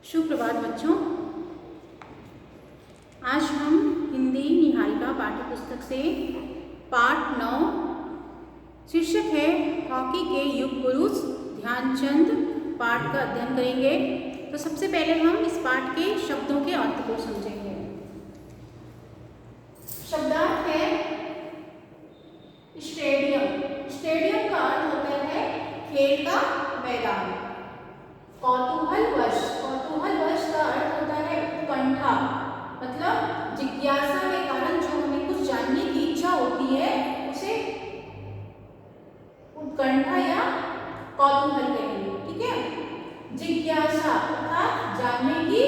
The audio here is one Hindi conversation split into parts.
सुप्रभात बच्चों। आज हम हिंदी निहारिका पाठ्य पुस्तक से पाठ 9 शीर्षक है हॉकी के युग पुरुष ध्यानचंद पाठ का अध्ययन करेंगे। तो सबसे पहले हम इस पाठ के शब्दों के अर्थ को समझेंगे। शब्दार्थ है स्टेडियम। स्टेडियम का अर्थ होता है खेल का मैदान। कौतूहलवश, कौतूहलवश का अर्थ होता है उत्कंठा, मतलब जिज्ञासा के कारण जो हमें कुछ जानने की इच्छा होती है उसे उत्कंठा या कौतूहल कहेंगे। ठीक है। जिज्ञासा अर्थात जानने की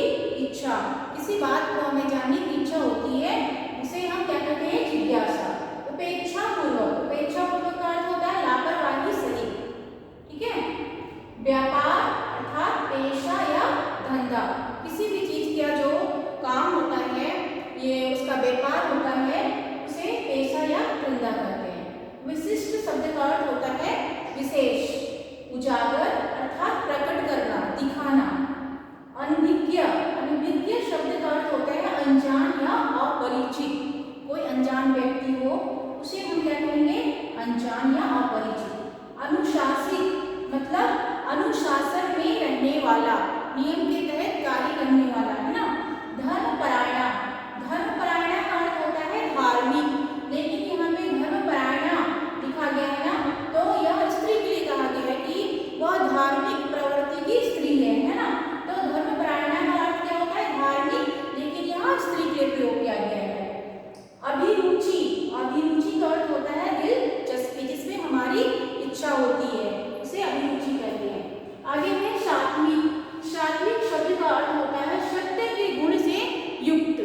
इच्छा, किसी बात को हमें जानने की इच्छा होती है उसे हम क्या कहते हैं? जिज्ञासा। उपेक्षापूर्वक, उपेक्षापूर्वक का अर्थ होता है लापरवाही सहित। ठीक है। व्यापार अर्थात पेशा या धंधा, किसी भी चीज का जो काम होता है ये उसका व्यापार होता है उसे पेशा या धंधा कहते हैं। विशिष्ट शब्द का अर्थ होता है विशेष। उजागर अर्थात प्रकट करना, दिखाना। अनभिज्ञ, अनभिज्ञ शब्द का अर्थ होता है अनजान या अपरिचित। कोई अनजान व्यक्ति हो उसे हम क्या कहेंगे? अनजान या अपरिचित। अनुशासित मतलब अनुशासन में रहने वाला, नियम के तहत कार्य करने वाला, है ना। धर्मपरायण, धर्मपरायण का अर्थ होता है धार्मिक, लेकिन यहाँ पे धर्मपरायण लिखा गया है ना, तो यह स्त्री के लिए कहा गया है कि वह धार्मिक प्रवृत्ति की स्त्री है ना। तो धर्मपरायण का अर्थ क्या होता है? धार्मिक, लेकिन यहाँ स्त्री के लिए प्रयोग किया गया है। अभिरुचि, अभिरुचि का अर्थ होता है दिलचस्पी, जिसमें हमारी इच्छा होती है उसे अभिरुचि कहते हैं। आगे में सात्विक, सात्विक शब्द का अर्थ होता है सत्य के गुण से युक्त।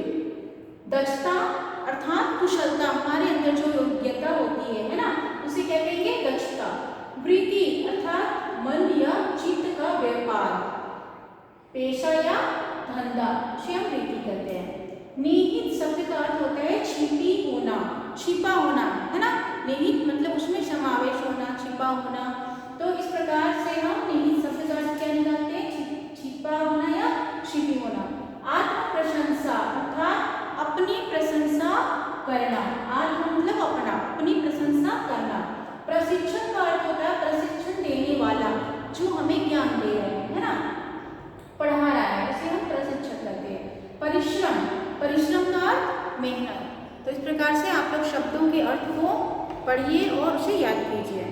दक्षता अर्थात कुशलता, हमारे अंदर जो योग्यता होती है ना, उसे क्या कहेंगे? दक्षता। वृत्ति अर्थात मन या चित्त का व्यापार, पेशा या धंधा, उसे हम वृत्ति कहते हैं। निहित शब्द का अर्थ होता है छिपी होना, छिपा होना, है ना। निहित मतलब उसमें समावेश होना, छिपा होना। तो इस प्रकार से हम निहित शब्द का अर्थ क्या निकालते हैं? छिपा होना या छिपी होना। आत्म प्रशंसा अर्थात अपनी प्रशंसा करना, आत्म मतलब अपना, अपनी प्रशंसा करना। प्रशिक्षण का अर्थ होता है प्रशिक्षण देने वाला, जो हमें ज्ञान दे रहे हैं, है ना, पढ़ा रहा है, उसे हम प्रशिक्षण कहते हैं। परिश्रम, परिश्रम का अर्थ मेहनत। तो इस प्रकार से आप लोग शब्दों के अर्थ को पढ़िए और उसे याद कीजिए।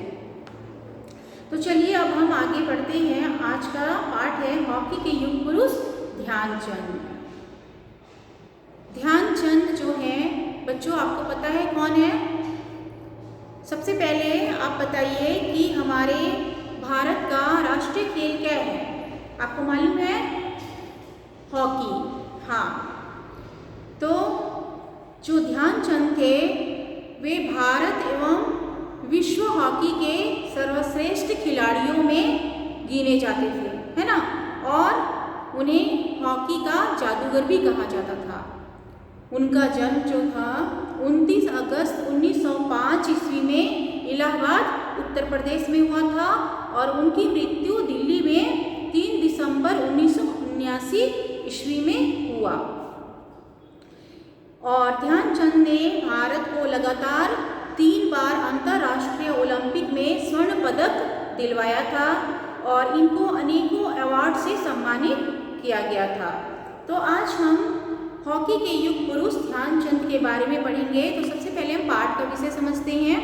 तो चलिए अब हम आगे बढ़ते हैं। आज का पाठ है हॉकी के युग पुरुष ध्यानचंद। ध्यानचंद जो है बच्चों, आपको पता है कौन है? सबसे पहले आप बताइए कि हमारे भारत का राष्ट्रीय खेल क्या है? आपको मालूम है? हॉकी। हाँ, तो जो ध्यानचंद थे वे भारत एवं विश्व हॉकी के सर्वश्रेष्ठ खिलाड़ियों में गिने जाते थे, है ना। और उन्हें हॉकी का जादूगर भी कहा जाता था। उनका जन्म जो था 29 अगस्त 1905 ईस्वी में इलाहाबाद उत्तर प्रदेश में हुआ था और उनकी मृत्यु दिल्ली में 3 दिसंबर 1979 ईस्वी में हुआ। और ध्यानचंद ने भारत को लगातार 3 बार अंतर्राष्ट्रीय ओलंपिक में स्वर्ण पदक दिलवाया था और इनको अनेकों अवार्ड से सम्मानित किया गया था। तो आज हम हॉकी के युग पुरुष ध्यानचंद के बारे में पढ़ेंगे। तो सबसे पहले हम पाठ का विषय समझते हैं।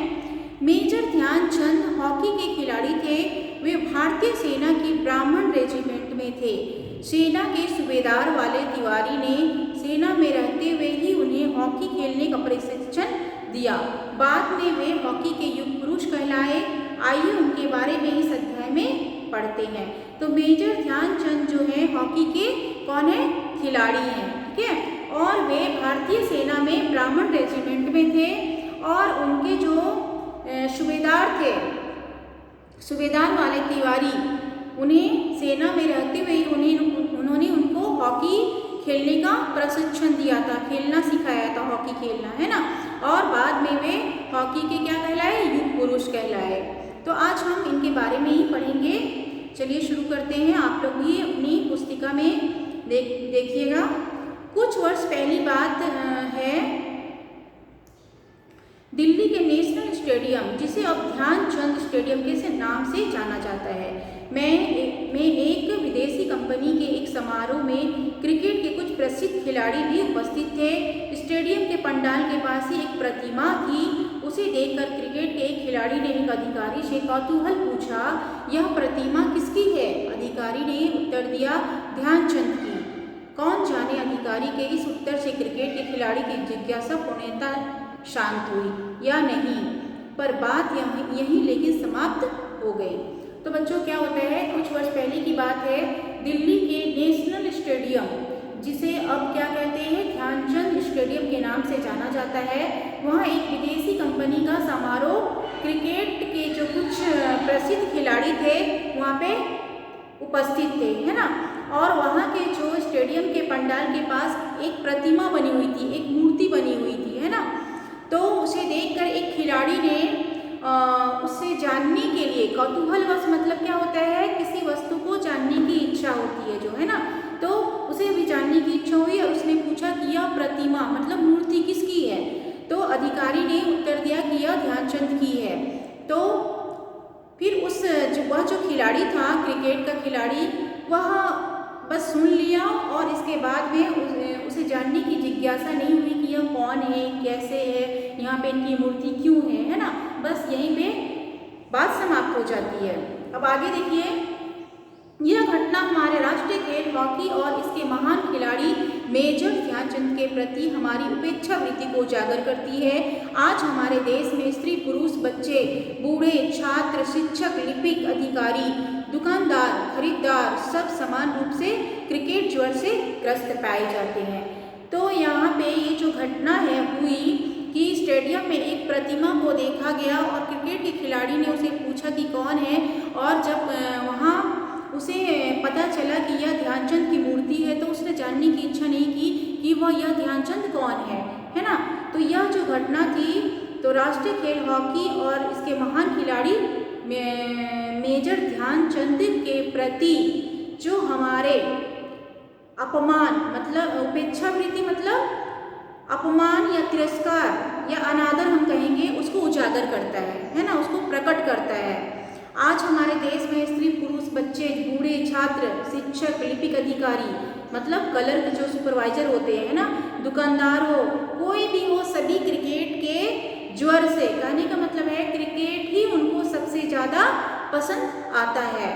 मेजर ध्यानचंद हॉकी के खिलाड़ी थे। वे भारतीय सेना की ब्राह्मण रेजिमेंट में थे। सेना के सूबेदार वाले तिवारी ने सेना में रहते हुए ही उन्हें हॉकी खेलने का प्रशिक्षण दिया। बाद में वे हॉकी के युग पुरुष कहलाए। आइए उनके बारे में इस अध्याय में पढ़ते हैं। तो मेजर ध्यानचंद जो है हॉकी के कौन है? खिलाड़ी हैं। ठीक है। और वे भारतीय सेना में ब्राह्मण रेजिमेंट में थे और उनके जो सूबेदार थे, सूबेदार वाले तिवारी, उन्हें सेना में रहते हुए उन्होंने उनको हॉकी खेलने का प्रशिक्षण दिया था, खेलना सिखाया था, हॉकी खेलना, है ना। और बाद में वे हॉकी के क्या कहलाए? युग पुरुष कहलाए। तो आज हम इनके बारे में ही पढ़ेंगे। चलिए शुरू करते हैं। आप लोग भी अपनी पुस्तिका में देखिएगा, कुछ वर्ष पहली बात है, दिल्ली के नेशनल स्टेडियम, जिसे अब ध्यानचंद स्टेडियम के नाम से जाना जाता है, में एक विदेशी कंपनी के एक समारोह में क्रिकेट के कुछ प्रसिद्ध खिलाड़ी भी उपस्थित थे। स्टेडियम के पंडाल के पास ही एक प्रतिमा थी। उसे देखकर क्रिकेट के एक खिलाड़ी ने एक अधिकारी से कौतूहल पूछा, यह प्रतिमा किसकी है? अधिकारी ने उत्तर दिया, ध्यानचंद की। कौन जाने अधिकारी के इस उत्तर से क्रिकेट के खिलाड़ी की जिज्ञासा पूर्णतः शांत हुई या नहीं, पर बात यहीं लेकिन समाप्त हो गई। तो बच्चों क्या होता है, कुछ वर्ष पहले की बात है, दिल्ली के नेशनल स्टेडियम, जिसे अब क्या कहते हैं, ध्यानचंद स्टेडियम के नाम से जाना जाता है, वहाँ एक विदेशी कंपनी का समारोह, क्रिकेट के जो कुछ प्रसिद्ध खिलाड़ी थे वहाँ पे उपस्थित थे, है ना। और वहाँ के जो स्टेडियम के पंडाल के पास एक प्रतिमा बनी हुई थी, एक मूर्ति बनी हुई थी, है ना। तो उसे देखकर एक खिलाड़ी ने उससे जानने के लिए, कौतूहलवश मतलब क्या होता है, किसी वस्तु को जानने की इच्छा होती है जो, है ना, तो उसे भी जानने की इच्छा हुई और उसने पूछा कि यह प्रतिमा मतलब मूर्ति किसकी है? तो अधिकारी ने उत्तर दिया कि यह ध्यानचंद की है। तो फिर वह जो खिलाड़ी था, क्रिकेट का खिलाड़ी, वह बस सुन लिया और इसके बाद में उसे जानने की जिज्ञासा नहीं हुई कि यह कौन है, कैसे है, यहाँ पे इनकी मूर्ति क्यों है ना। बस यहीं पे बात समाप्त हो जाती है। अब आगे देखिए, यह घटना हमारे राष्ट्रीय खेल हॉकी और इसके महान खिलाड़ी मेजर ध्यानचंद के प्रति हमारी उपेक्षा वृत्ति को उजागर करती है। आज हमारे देश में स्त्री, पुरुष, बच्चे, बूढ़े, छात्र, शिक्षक, लिपिक, अधिकारी, दुकानदार, खरीदार सब समान रूप से क्रिकेट ज्वर से ग्रस्त पाए जाते हैं। तो यहाँ पे ये जो घटना है हुई कि स्टेडियम में एक प्रतिमा को देखा गया और क्रिकेट के खिलाड़ी ने उसे पूछा कि कौन है, और जब वहाँ उसे पता चला कि यह ध्यानचंद की मूर्ति है तो उसने जानने की इच्छा नहीं की कि वह यह ध्यानचंद कौन है ना। तो यह जो घटना थी, तो राष्ट्रीय खेल हॉकी और इसके महान खिलाड़ी मेजर ध्यानचंद के प्रति जो हमारे अपमान मतलब उपेक्षावृत्ति मतलब अपमान या तिरस्कार या अनादर हम कहेंगे, उसको उजागर करता है ना, उसको प्रकट करता है। आज हमारे देश में स्त्री, पुरुष, बच्चे, बूढ़े, छात्र, शिक्षक, लिपिक, अधिकारी मतलब क्लर्क जो सुपरवाइजर होते हैं ना, दुकानदार हो, कोई भी हो, सभी क्रिकेट के ज्वर से, कहने का मतलब है क्रिकेट ही उनको सबसे ज़्यादा पसंद आता है।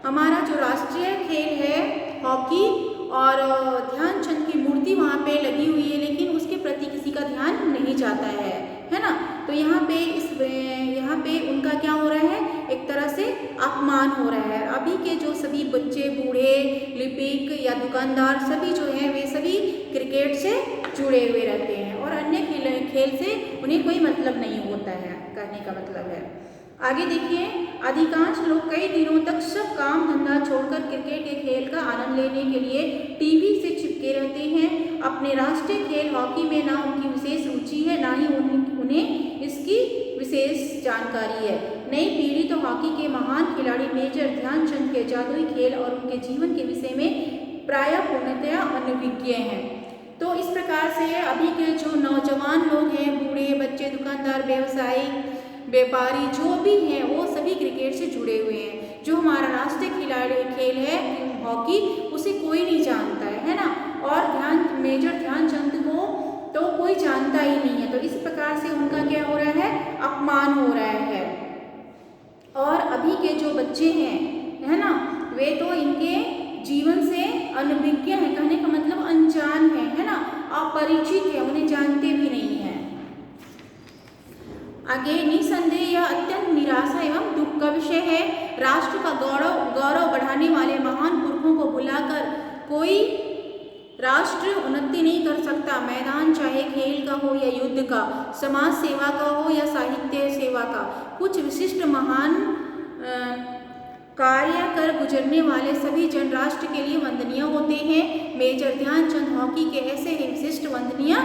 हमारा जो राष्ट्रीय खेल है हॉकी और ध्यानचंद की मूर्ति वहाँ पे लगी हुई है, लेकिन उसके प्रति किसी का ध्यान नहीं जाता है ना। तो यहाँ पे उनका क्या हो रहा है, एक तरह से अपमान हो रहा है। अभी के जो सभी बच्चे, बूढ़े, लिपिक या दुकानदार सभी जो हैं वे सभी क्रिकेट से जुड़े हुए रहते हैं और अन्य खेल से उन्हें कोई मतलब नहीं होता है, कहने का मतलब है। आगे देखिए, अधिकांश लोग कई दिनों तक सब काम धंधा छोड़कर क्रिकेट के खेल का आनंद लेने के लिए टीवी से चिपके रहते हैं। अपने राष्ट्रीय खेल हॉकी में ना उनकी विशेष रुचि है, ना ही उन्हें इसकी विशेष जानकारी है। नई पीढ़ी तो हॉकी के महान खिलाड़ी मेजर ध्यानचंद के जादुई खेल और उनके जीवन के विषय में प्रायः पूर्णतया अनभिज्ञ हैं। तो इस प्रकार से अभी के जो नौजवान लोग हैं, बूढ़े, बच्चे, दुकानदार, व्यवसायी, व्यापारी जो भी हैं, वो सभी क्रिकेट से जुड़े हुए हैं। जो हमारा राष्ट्रीय खेल है हॉकी, उसे कोई नहीं जानता है ना, और मेजर ध्यानचंद को तो कोई जानता ही नहीं है। तो इस प्रकार से उनका क्या हो रहा है, अपमान हो रहा है। और अभी के जो बच्चे हैं, है ना, वे तो इनके जीवन से अनभिज्ञ है, कहने का मतलब अनजान है ना, अपरिचित है, उन्हें जानते भी नहीं है। आगे, निसंदेह यह अत्यंत निराशा एवं दुख का विषय है। राष्ट्र का गौरव बढ़ाने वाले महान पुरखों को भुलाकर कोई राष्ट्र उन्नति नहीं कर सकता। मैदान चाहे खेल का हो या युद्ध का, समाज सेवा का हो या साहित्य सेवा का, कुछ विशिष्ट महान कार्य कर गुजरने वाले सभी जन राष्ट्र के लिए वंदनीय होते हैं। मेजर ध्यानचंद हॉकी के ऐसे ही विशिष्ट वंदनीय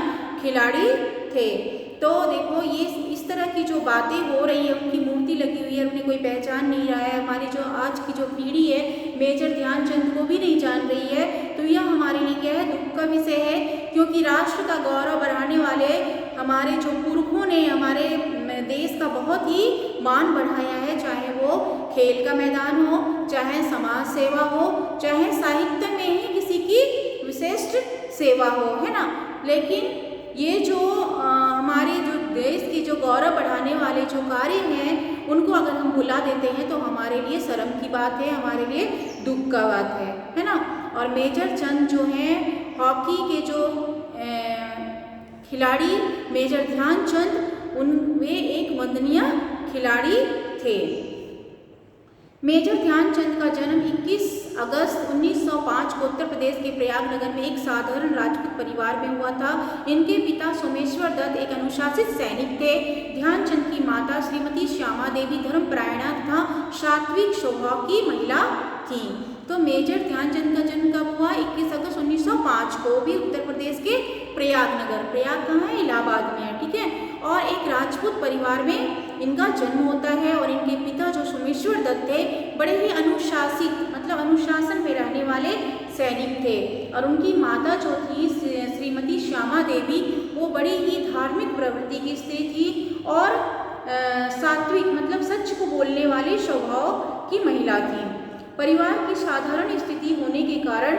खिलाड़ी थे। तो देखो, ये इस तरह की जो बातें हो रही है, उनकी मूर्ति मूर्ति लगी हुई है, उन्हें कोई पहचान नहीं रहा है। हमारी जो आज की जो पीढ़ी है मेजर ध्यानचंद को भी नहीं जान रही है, तो यह हमारे लिए क्या है, दुख का विषय है। क्योंकि राष्ट्र का गौरव बढ़ाने वाले हमारे जो पुरखों ने हमारे देश का बहुत ही मान बढ़ाया है, चाहे वो खेल का मैदान हो, चाहे समाज सेवा हो, चाहे साहित्य में ही किसी की विशिष्ट सेवा हो, है ना। लेकिन ये जो हमारे जो देश की जो गौरव बढ़ाने वाले जो कार्य हैं उनको अगर हम भुला देते हैं तो हमारे लिए शर्म की बात है, हमारे लिए दुख का बात है ना। और मेजर चंद जो हैं हॉकी के जो खिलाड़ी मेजर ध्यानचंद वे एक वंदनीय खिलाड़ी थे। मेजर ध्यानचंद का जन्म 21 अगस्त 1905 को उत्तर प्रदेश के प्रयागनगर में एक साधारण राजपूत परिवार में हुआ था। इनके पिता सोमेश्वर दत्त एक अनुशासित सैनिक थे। ध्यानचंद की माता श्रीमती श्यामा देवी धर्मपरायणा तथा सात्विक स्वभाव की महिला थी। तो मेजर ध्यानचंद का जन्म कब हुआ? 21 अगस्त 1905 को, भी उत्तर प्रदेश के प्रयागनगर, प्रयाग कहाँ है? इलाहाबाद में है, ठीक है। और एक राजपूत परिवार में इनका जन्म होता है और इनके पिता जो सोमेश्वर दत्त थे बड़े ही अनुशासित, मतलब अनुशासन में रहने वाले सैनिक थे। और उनकी माता जो थी श्रीमती श्यामा देवी, वो बड़ी ही धार्मिक प्रवृत्ति की स्त्री थी और सात्विक, मतलब सच को बोलने वाली स्वभाव की महिला थी। परिवार की साधारण स्थिति होने के कारण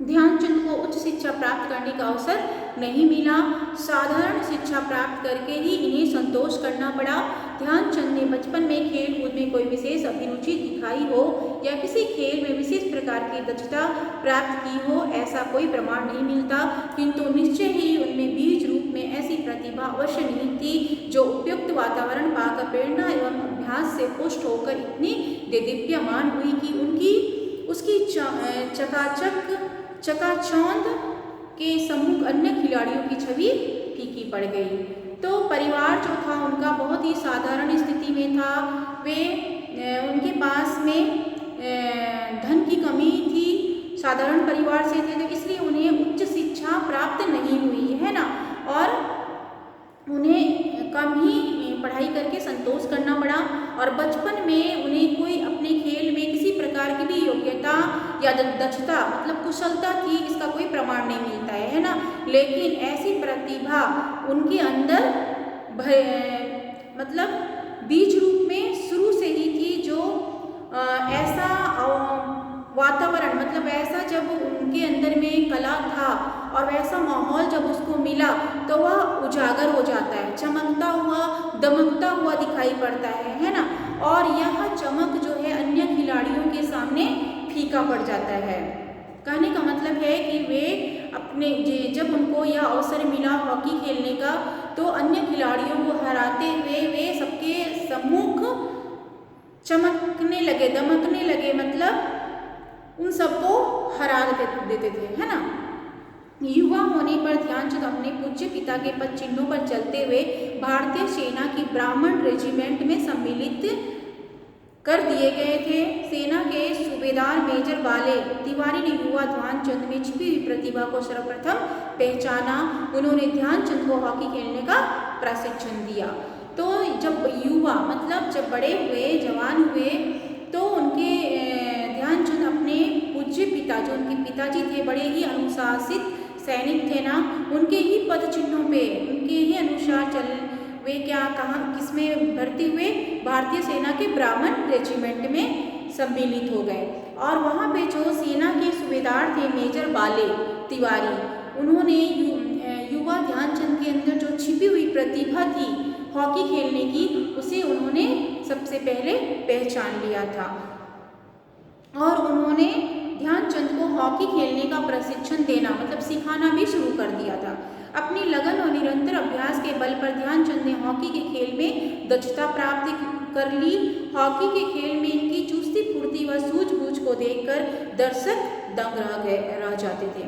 ध्यानचंद को उच्च शिक्षा प्राप्त करने का अवसर नहीं मिला। साधारण शिक्षा प्राप्त करके ही इन्हें संतोष करना पड़ा। ध्यानचंद ने बचपन में खेल कूद में कोई विशेष अभिरुचि दिखाई हो या किसी खेल में विशेष प्रकार की दक्षता प्राप्त की हो, ऐसा कोई प्रमाण नहीं मिलता, किंतु निश्चय ही उनमें बीज रूप में ऐसी प्रतिभा अवश्य निहित थी जो उपयुक्त वातावरण पाकर प्रेरणा एवं अभ्यास से पुष्ट होकर इतनी देदीप्यमान हुई कि उसकी चकाचौंध के सम्मुख अन्य खिलाड़ियों की छवि फीकी पड़ गई। तो परिवार जो था उनका बहुत ही साधारण स्थिति में था। वे उनके पास में धन की कमी थी, साधारण परिवार से थे, तो इसलिए उन्हें उच्च शिक्षा प्राप्त नहीं हुई, है ना। और उन्हें कम ही पढ़ाई करके संतोष करना पड़ा और बचपन में उन्हें कोई अपने खेल में किसी प्रकार की भी योग्यता या दक्षता, मतलब कुशलता थी, इसका कोई प्रमाण नहीं मिलता है ना। लेकिन ऐसी प्रतिभा उनके अंदर मतलब बीज रूप में शुरू से ही थी, जो ऐसा वातावरण, मतलब ऐसा जब उनके अंदर में कला था और वैसा माहौल जब उसको मिला तो वह उजागर हो जाता है, चमकता हुआ, दमकता हुआ दिखाई पड़ता है ना। और यह चमक जो है अन्य खिलाड़ियों के सामने फीका पड़ जाता है। कहने का मतलब है कि वे अपने जब उनको यह अवसर मिला हॉकी खेलने का, तो अन्य खिलाड़ियों को हराते हुए वे सबके सम्मुख चमकने लगे, दमकने लगे, मतलब उन सबको हरा देते थे, है ना। युवा होने पर ध्यानचंद अपने पूज्य पिता के पद चिन्हों पर चलते हुए भारतीय सेना की ब्राह्मण रेजिमेंट में सम्मिलित कर दिए गए थे। सेना के सूबेदार मेजर बाले तिवारी ने युवा ध्यानचंद में छिपी हुई प्रतिभा को सर्वप्रथम पहचाना। उन्होंने ध्यानचंद को हॉकी खेलने का प्रशिक्षण दिया। तो जब युवा, मतलब जब बड़े हुए, जवान हुए, तो उनके ध्यानचंद अपने पूज्य पिता, जो उनके पिताजी थे, बड़े ही अनुशासित सैनिक थे ना, उनके ही पद चिन्हों पे, उनके ही अनुसार वे कहाँ किसमें भर्ती हुए? भारतीय सेना के ब्राह्मण रेजिमेंट में सम्मिलित हो गए। और वहाँ पे जो सेना के सूबेदार थे मेजर बाले तिवारी, उन्होंने युवा ध्यानचंद के अंदर जो छिपी हुई प्रतिभा थी हॉकी खेलने की, उसे उन्होंने सबसे पहले पहचान लिया था और उन्होंने ध्यानचंद को हॉकी खेलने का प्रशिक्षण देना, मतलब सिखाना भी शुरू कर दिया था। अपनी लगन और निरंतर अभ्यास के बल पर ध्यानचंद ने हॉकी के खेल में दक्षता प्राप्त कर ली। हॉकी के खेल में इनकी चुस्ती फुर्ती व सूझबूझ को देखकर दर्शक दंग रह जाते थे।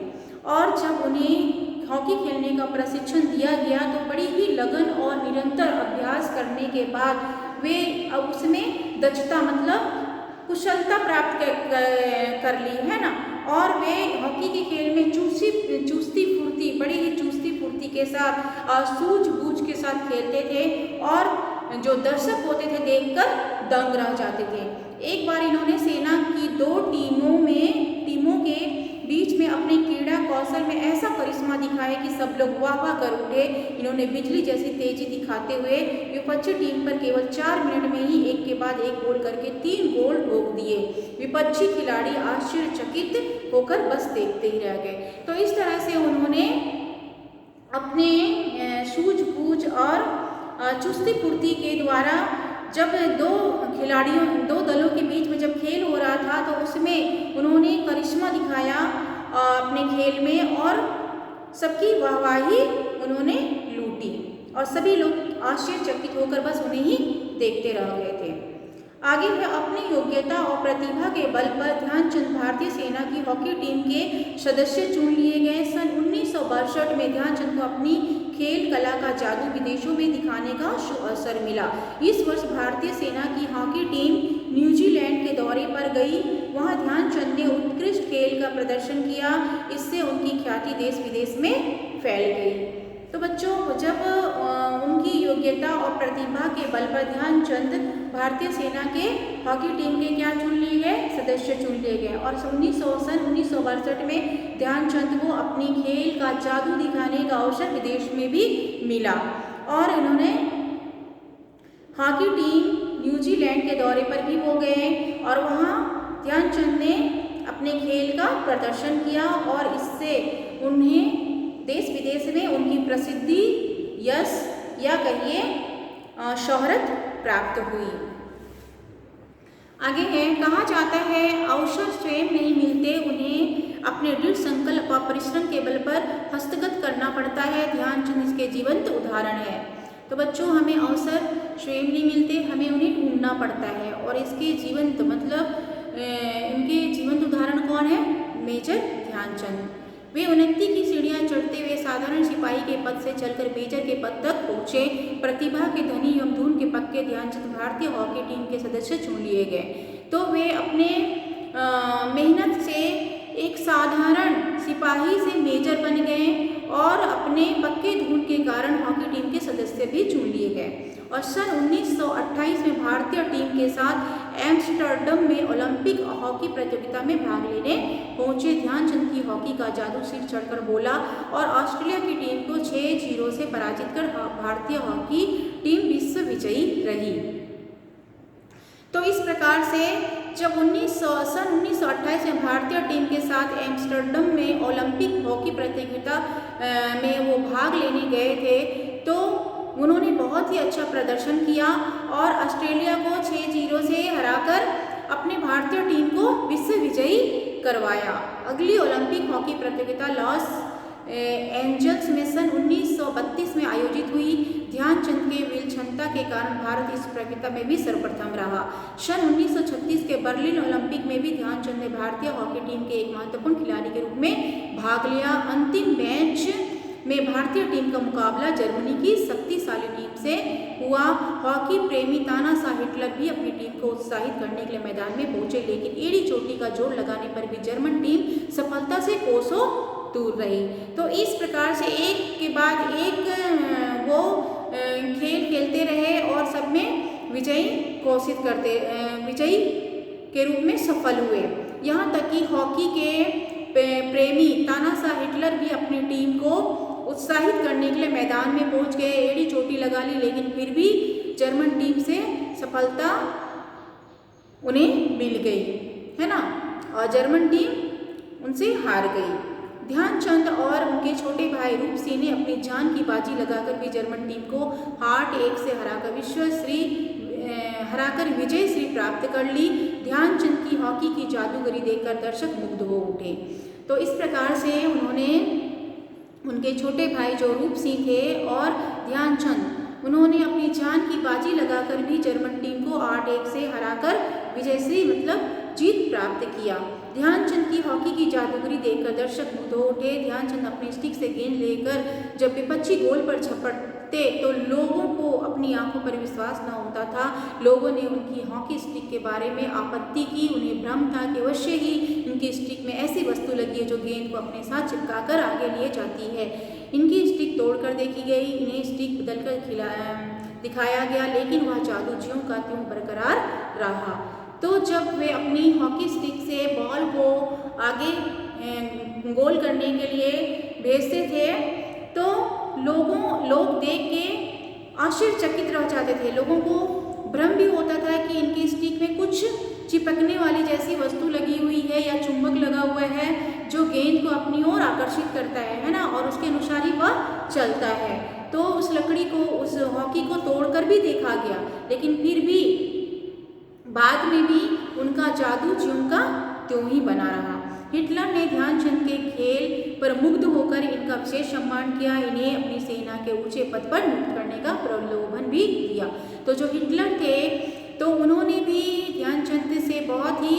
और जब उन्हें हॉकी खेलने का प्रशिक्षण दिया गया तो बड़ी ही लगन और निरंतर अभ्यास करने के बाद वे अब उसमें दक्षता, मतलब कुशलता प्राप्त कर ली, है ना। और वे हॉकी के खेल में चुस्ती फुर्ती, बड़ी ही चुस्ती फुर्ती के साथ और सूझबूझ के साथ खेलते थे और जो दर्शक होते थे देखकर दंग रह जाते थे। एक बार इन्होंने सेना की दो टीमों के बीच में अपने क्रीड़ा कौशल में ऐसा करिश्मा दिखाया कि सब लोग वाह वाह कर उठे। इन्होंने बिजली जैसी तेजी दिखाते हुए विपक्षी टीम पर केवल 4 मिनट में ही एक के बाद एक गोल करके 3 गोल ठोक दिए। विपक्षी खिलाड़ी आश्चर्यचकित होकर बस देखते ही रह गए। तो इस तरह से उन्होंने अपने सूझबूझ और चुस्ती फुर्ती के द्वारा जब दो दलों के बीच में जब खेल हो रहा था तो उसमें उन्होंने करिश्मा दिखाया अपने खेल में और सबकी वाहवाही उन्होंने लूटी और सभी लोग आश्चर्यचकित होकर बस उन्हें ही देखते रह गए थे। आगे है अपनी योग्यता और प्रतिभा के बल पर ध्यानचंद भारतीय सेना की हॉकी टीम के सदस्य चुन लिए गए। सन 1962 में ध्यानचंद को अपनी खेल कला का जादू विदेशों में दिखाने का अवसर मिला। इस वर्ष भारतीय सेना की हॉकी टीम न्यूजीलैंड के दौरे पर गई। वहां ध्यानचंद ने उत्कृष्ट खेल का प्रदर्शन किया। इससे उनकी ख्याति देश विदेश में फैल गई। तो बच्चों, जब उनकी योग्यता और प्रतिभा के बल पर ध्यानचंद भारतीय सेना के हॉकी टीम के क्या चुन लिए गए, सदस्य चुन लिए गए और सन 1962 में ध्यानचंद को अपनी खेल का जादू दिखाने का अवसर विदेश में भी मिला और इन्होंने हॉकी टीम न्यूजीलैंड के दौरे पर भी हो गए और वहाँ ध्यानचंद ने अपने खेल का प्रदर्शन किया और इससे उन्हें देश विदेश में उनकी प्रसिद्धि, यश या कहिए शोहरत प्राप्त हुई। आगे है, कहा जाता है अवसर स्वयं नहीं मिलते, उन्हें अपने दृढ़ संकल्प व परिश्रम के बल पर हस्तगत करना पड़ता है। ध्यानचंद इसके जीवंत उदाहरण है। तो बच्चों, हमें अवसर स्वयं नहीं मिलते, हमें उन्हें ढूंढना पड़ता है और इसके जीवंत इनके जीवंत उदाहरण कौन है? मेजर ध्यानचंद। वे उन्नति की सीढ़ियां चढ़ते हुए साधारण सिपाही के पद से चलकर मेजर के पद तक पहुंचे। प्रतिभा के धनी एवं धून के पक्के ध्यानचंद भारतीय हॉकी टीम के सदस्य चुन लिए गए। तो वे अपने मेहनत से एक साधारण सिपाही से मेजर बन गए और अपने पक्के धून के कारण हॉकी टीम के सदस्य भी चुन लिए गए और सन 1928 में भारतीय टीम के साथ एम्स्टर्डम में ओलंपिक हॉकी प्रतियोगिता में भाग लेने पहुंचे। ध्यानचंद की हॉकी का जादू सिर चढ़कर बोला और ऑस्ट्रेलिया की टीम को 6-0 से पराजित कर भारतीय हॉकी टीम विश्व विजयी रही। तो इस प्रकार से जब सन 1928 में भारतीय टीम के साथ एम्स्टर्डम में ओलंपिक हॉकी प्रतियोगिता में वो भाग लेने गए थे तो उन्होंने बहुत ही अच्छा प्रदर्शन किया और ऑस्ट्रेलिया को 6-0 से हराकर अपने भारतीय टीम को विश्व विजयी करवाया। अगली ओलंपिक हॉकी प्रतियोगिता लॉस एंजल्स में सन 1932 में आयोजित हुई। ध्यानचंद के विलक्षणता के कारण भारत इस प्रतियोगिता में भी सर्वप्रथम रहा। सन 1936 के बर्लिन ओलंपिक में भी ध्यानचंद ने भारतीय हॉकी टीम के एक महत्वपूर्ण खिलाड़ी के रूप में भाग लिया। अंतिम मैच में भारतीय टीम का मुकाबला जर्मनी की शक्तिशाली टीम से हुआ। हॉकी प्रेमी तानाशाह हिटलर भी अपनी टीम को उत्साहित करने के लिए मैदान में पहुंचे, लेकिन एड़ी चोटी का जोर लगाने पर भी जर्मन टीम सफलता से कोसों दूर रही। तो इस प्रकार से एक के बाद एक वो खेल खेलते रहे और सब में विजयी के रूप में सफल हुए। यहाँ तक कि हॉकी के प्रेमी तानाशाह हिटलर भी अपनी टीम को उत्साहित करने के लिए मैदान में पहुंच गए, एड़ी चोटी लगा ली, लेकिन फिर भी जर्मन टीम से सफलता उन्हें मिल गई, है ना, और जर्मन टीम उनसे हार गई। ध्यानचंद और उनके छोटे भाई रूप सिंह ने अपनी जान की बाजी लगाकर भी जर्मन टीम को 8-1 से हराकर विजय श्री प्राप्त कर ली। ध्यानचंद की हॉकी की जादूगरी देखकर दर्शक मुग्ध हो उठे। तो इस प्रकार से उनके छोटे भाई जो रूप सिंह थे और ध्यानचंद उन्होंने अपनी जान की बाजी लगाकर भी जर्मन टीम को 8-1 से हराकर विजयश्री जीत प्राप्त किया। ध्यानचंद की हॉकी की जादूगरी देखकर दर्शक मुग्ध हो उठे। ध्यानचंद अपने स्टिक से गेंद लेकर जब विपक्षी गोल पर झपटते तो लोगों को अपनी आंखों पर विश्वास न होता था। लोगों ने उनकी हॉकी स्टिक के बारे में आपत्ति की। उन्हें भ्रम था कि अवश्य ही इनकी स्टिक में ऐसी वस्तु लगी है जो गेंद को अपने साथ चिपकाकर आगे लिए जाती है। इनकी स्टिक तोड़कर देखी गई, इन्हें स्टिक बदलकर दिखाया गया, लेकिन वह जादू ज्यों का त्यों बरकरार रहा। तो जब वे अपनी हॉकी स्टिक से बॉल को आगे गोल करने के लिए भेजते थे तो लोग देख के आश्चर्यचकित रह जाते थे। लोगों को भ्रम भी होता था कि इनकी स्टिक में कुछ चिपकने वाली जैसी वस्तु लगी हुई है या चुंबक लगा हुआ है जो गेंद को अपनी ओर आकर्षित करता है ना, और उसके अनुसार ही वह चलता है। तो उस लकड़ी को, उस हॉकी को तोड़कर भी देखा गया, लेकिन फिर भी बाद में भी उनका जादू ज्यों का त्यों ही बना रहा। हिटलर ने ध्यानचंद के खेल पर मुग्ध होकर इनका विशेष सम्मान किया, इन्हें अपनी सेना के ऊंचे पद पर नियुक्त करने का प्रलोभन भी दिया। तो जो हिटलर थे तो उन्होंने भी ध्यानचंद से बहुत ही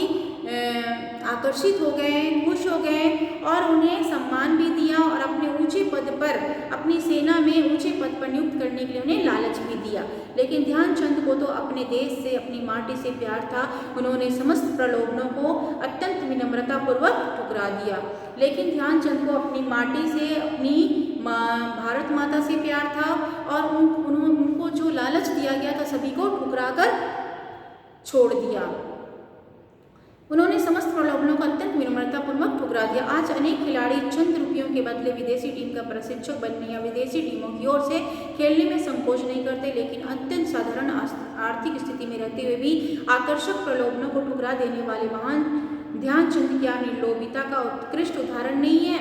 आकर्षित हो गए, खुश हो गए और उन्हें सम्मान भी दिया और अपने ऊंचे पद पर, अपनी सेना में ऊंचे पद पर नियुक्त करने के लिए उन्हें लालच भी दिया। लेकिन ध्यानचंद को तो अपने देश से, अपनी माटी से प्यार था। उन्होंने समस्त प्रलोभनों को अत्यंत विनम्रतापूर्वक ठुकरा दिया। लेकिन ध्यानचंद को अपनी माटी से, अपनी भारत माता से प्यार था और उनको जो लालच दिया गया था सभी को ठुकरा कर छोड़ दिया। उन्होंने समस्त प्रलोभनों को अत्यंत विनम्रतापूर्वक ठुकरा दिया। आज अनेक खिलाड़ी चंद रुपयों के बदले विदेशी टीम का प्रशिक्षक बनने या विदेशी टीमों की ओर से खेलने में संकोच नहीं करते, लेकिन अत्यंत साधारण आर्थिक स्थिति में रहते हुए भी आकर्षक प्रलोभनों को ठुकरा देने वाले महान ध्यानचंद क्या निर्लोभिता का उत्कृष्ट उदाहरण नहीं है।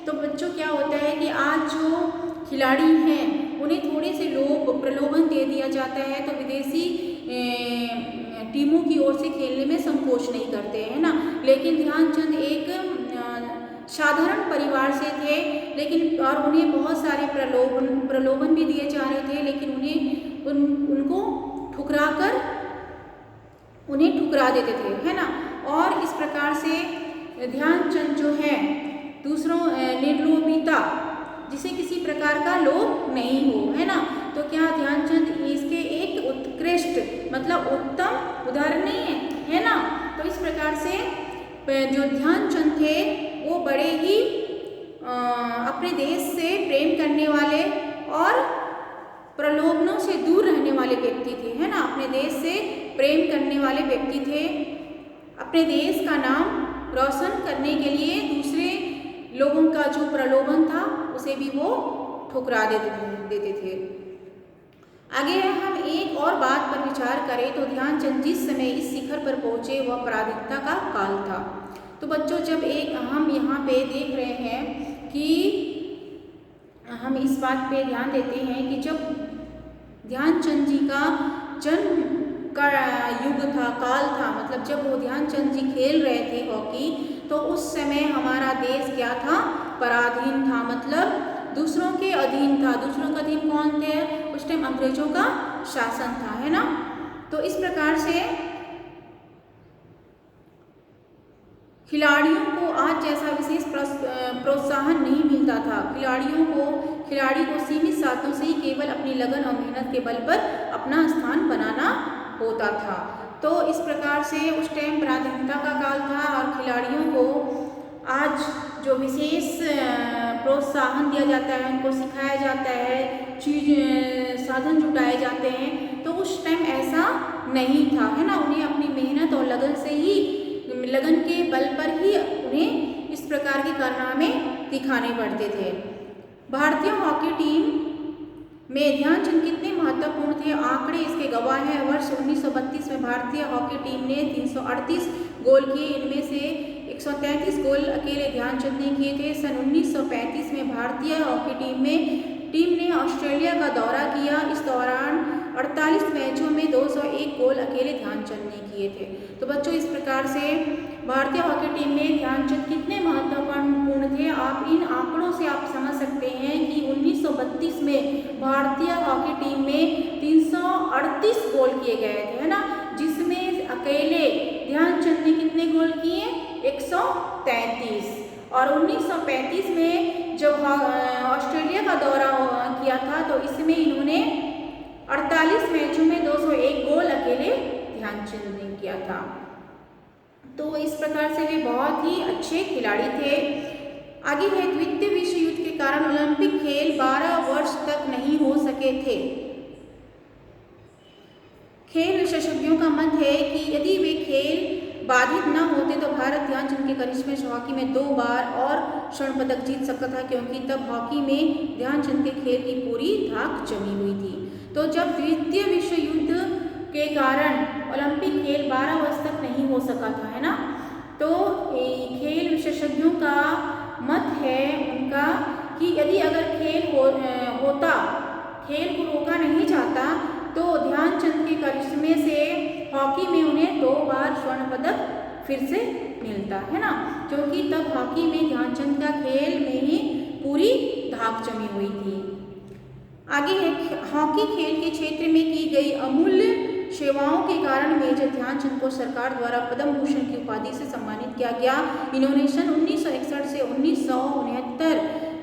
तो बच्चों क्या होता है कि आज जो खिलाड़ी हैं उन्हें थोड़े से प्रलोभन दे दिया जाता है तो विदेशी टीमों की ओर से खेलने में संकोच नहीं करते हैं ना। लेकिन ध्यानचंद एक साधारण परिवार से थे, लेकिन और उन्हें बहुत सारे प्रलोभन भी दिए जा रहे थे, लेकिन उनको उन्हें ठुकरा देते थे, है ना। और इस प्रकार से ध्यानचंद जो है दूसरों निर्लोभिता, जिसे किसी प्रकार का लोभ नहीं हो, है ना। तो क्या ध्यानचंद इसके एक उत्कृष्ट मतलब उत्तम उदाहरण नहीं है ना। तो इस प्रकार से जो ध्यानचंद थे वो बड़े ही अपने देश से प्रेम करने वाले और प्रलोभनों से दूर रहने वाले व्यक्ति थे, है ना। अपने देश से प्रेम करने वाले व्यक्ति थे। अपने देश का नाम रोशन करने के लिए दूसरे लोगों का जो प्रलोभन था उसे भी वो ठुकरा देते थे। आगे हम एक और बात पर विचार करें तो ध्यानचंद जिस समय इस शिखर पर पहुंचे वह पराधीनता का काल था। तो बच्चों जब हम यहाँ पे देख रहे हैं कि हम इस बात पे ध्यान देते हैं कि जब ध्यानचंद जी का जन्म का युग था, काल था, मतलब जब वो ध्यानचंद जी खेल रहे थे हॉकी, तो उस समय हमारा देश क्या था, पराधीन था, मतलब दूसरों के अधीन था। दूसरों का अधीन कौन थे उस टाइम? अंग्रेजों का शासन था, है ना। तो इस प्रकार से खिलाड़ियों को आज जैसा विशेष प्रोत्साहन नहीं मिलता था। खिलाड़ी को सीमित साधनों से ही केवल अपनी लगन और मेहनत के बल पर अपना स्थान बनाना होता था। तो इस प्रकार से उस टाइम पराधीनता का काल था और खिलाड़ियों को आज जो विशेष प्रोत्साहन दिया जाता है, उनको सिखाया जाता है, साधन जुटाए जाते हैं, तो उस टाइम ऐसा नहीं था, है ना। उन्हें अपनी मेहनत और लगन के बल पर ही उन्हें इस प्रकार के कारनामे दिखाने पड़ते थे। भारतीय हॉकी टीम में ध्यानचंद कितने महत्वपूर्ण थे, आंकड़े इसके गवाह हैं। वर्ष 1932 में भारतीय हॉकी टीम ने 338 गोल किए, इनमें से 133 गोल अकेले ध्यानचंद ने किए थे। सन 1935 में भारतीय हॉकी टीम ने ऑस्ट्रेलिया का दौरा किया। इस दौरान 48 मैचों में 201 गोल अकेले ध्यानचंद ने किए थे। तो बच्चों इस प्रकार से भारतीय हॉकी टीम में ध्यानचंद कितने महत्वपूर्ण थे, आप इन आंकड़ों से आप समझ सकते हैं कि 1932 में भारतीय हॉकी टीम में 338 गोल किए गए थे, है ना, जिसमें अकेले ध्यानचंद ने कितने गोल किए? 133। और 1935 में जब ऑस्ट्रेलिया का दौरा किया था तो इसमें इन्होंने 48 मैचों में 201 गोल अकेले ध्यानचंद ने किया था। तो इस प्रकार से वे बहुत ही अच्छे खिलाड़ी थे। आगे है, द्वितीय विश्व युद्ध के कारण ओलंपिक खेल 12 वर्ष तक नहीं हो सके थे। खेल विशेषज्ञों का मत है कि यदि वे खेल बाधित न होते तो भारत ध्यानचंद के करिश्मे से हॉकी में 2 बार और स्वर्ण पदक जीत सकता था, क्योंकि तब हॉकी में ध्यानचंद के खेल की पूरी धाक जमी हुई थी। तो जब द्वितीय विश्व युद्ध के कारण ओलंपिक खेल 12 वर्ष तक नहीं हो सका था, है ना, तो खेल विशेषज्ञों का मत है उनका कि यदि अगर होता, खेल को रोका नहीं जाता, तो ध्यानचंद के करिश्मे से हॉकी में उन्हें 2 बार स्वर्ण पदक फिर से मिलता, है ना, क्योंकि तब हॉकी में ध्यानचंद का खेल में ही पूरी धाक जमी हुई थी। आगे है, हॉकी खेल के क्षेत्र में की गई अमूल्य सेवाओं के कारण मेजर ध्यानचंद को सरकार द्वारा पद्म भूषण की उपाधि से सम्मानित किया गया। इन्होंने सन 1961 से 1969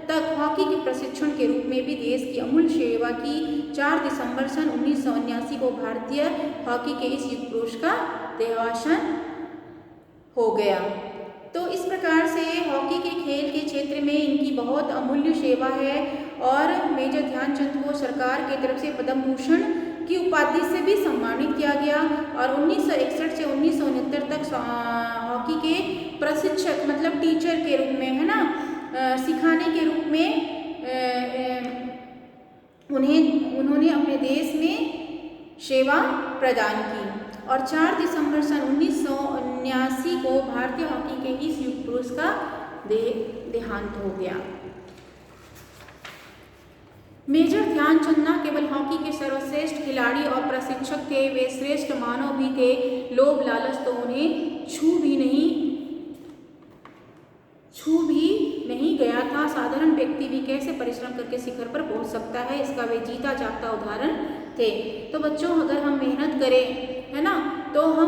तक हॉकी के प्रशिक्षण के रूप में भी देश की अमूल्य सेवा की। 4 दिसंबर सन 1979 को भारतीय हॉकी के इस युग पुरुष का देहावसान हो गया। तो इस प्रकार से हॉकी के खेल के क्षेत्र में इनकी बहुत अमूल्य सेवा है और मेजर ध्यानचंद को सरकार की तरफ से पद्म भूषण की उपाधि से भी सम्मानित किया गया। और 1961 से 1969 तक हॉकी के प्रशिक्षक मतलब टीचर के रूप में, है ना, सिखाने के रूप में उन्होंने अपने देश में सेवा प्रदान की। और 4 दिसंबर सन 1979 को भारतीय हॉकी के इस युग पुरुष का देहांत हो गया। मेजर ध्यानचंद न केवल हॉकी के सर्वश्रेष्ठ खिलाड़ी और प्रशिक्षक थे, वे श्रेष्ठ मानव भी थे। लोभ लालच तो उन्हें छू भी नहीं गया था। साधारण व्यक्ति भी कैसे परिश्रम करके शिखर पर पहुंच सकता है, इसका वे जीता जागता उदाहरण थे। तो बच्चों, अगर हम मेहनत करें, है ना, तो हम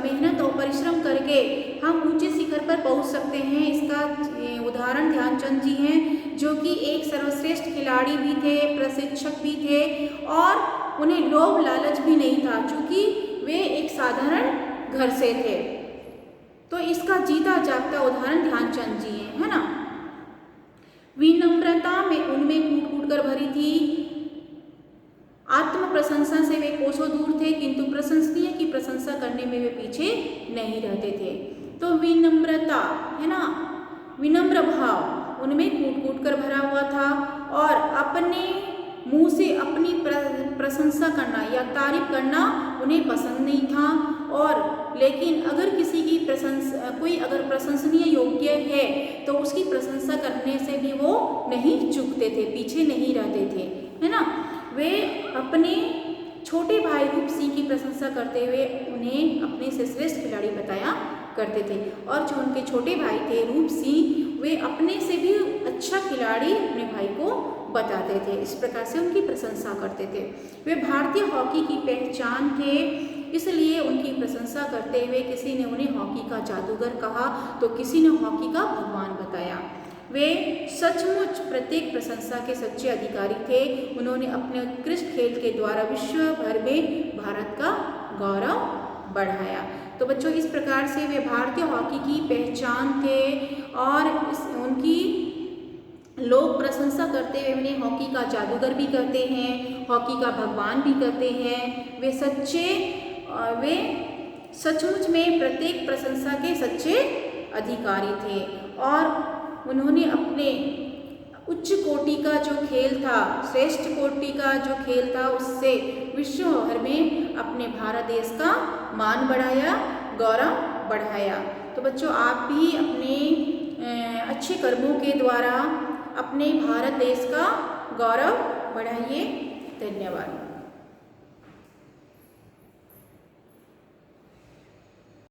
मेहनत और परिश्रम करके हम ऊंचे शिखर पर पहुंच सकते हैं। इसका उदाहरण ध्यानचंद जी हैं, जो कि एक सर्वश्रेष्ठ खिलाड़ी भी थे, प्रशिक्षक भी थे और उन्हें लोभ लालच भी नहीं था, क्योंकि वे एक साधारण घर से थे। तो इसका जीता जागता उदाहरण ध्यानचंद जी हैं, है ना। विनम्रता में उनमें कूट कूट कर भरी थी। आत्म प्रशंसा से वे कोसों दूर थे, किंतु प्रशंसनीय की प्रशंसा करने में वे पीछे नहीं रहते थे। तो विनम्रता, है ना, विनम्र भाव उनमें कूट कूट कर भरा हुआ था और अपने मुंह से अपनी प्रशंसा करना या तारीफ करना उन्हें पसंद नहीं था। और लेकिन अगर किसी की कोई अगर प्रशंसनीय योग्य है तो उसकी प्रशंसा करने से भी वो नहीं चूकते थे, पीछे नहीं रहते थे, है ना। वे अपने छोटे भाई रूप सिंह की प्रशंसा करते हुए उन्हें अपने से श्रेष्ठ खिलाड़ी बताया करते थे। और जो उनके छोटे भाई थे रूप सिंह, वे अपने से भी अच्छा खिलाड़ी अपने भाई को बताते थे। इस प्रकार से उनकी प्रशंसा करते थे। वे भारतीय हॉकी की पहचान थे, इसलिए उनकी प्रशंसा करते हुए किसी ने उन्हें हॉकी का जादूगर कहा तो किसी ने हॉकी का भगवान बताया। वे सचमुच प्रत्येक प्रशंसा के सच्चे अधिकारी थे। उन्होंने अपने उत्कृष्ट खेल के द्वारा विश्व भर में भारत का गौरव बढ़ाया। तो बच्चों, इस प्रकार से वे भारतीय हॉकी की पहचान थे और उनकी लोग प्रशंसा करते हुए उन्हें हॉकी का जादूगर भी कहते हैं, हॉकी का भगवान भी कहते हैं। वे सचमुच में प्रत्येक प्रशंसा के सच्चे अधिकारी थे और उन्होंने अपने उच्च कोटि का जो खेल था, श्रेष्ठ कोटि का जो खेल था, उससे विश्व भर में अपने भारत देश का मान बढ़ाया, गौरव बढ़ाया। तो बच्चों, आप भी अपने अच्छे कर्मों के द्वारा अपने भारत देश का गौरव बढ़ाइए। धन्यवाद।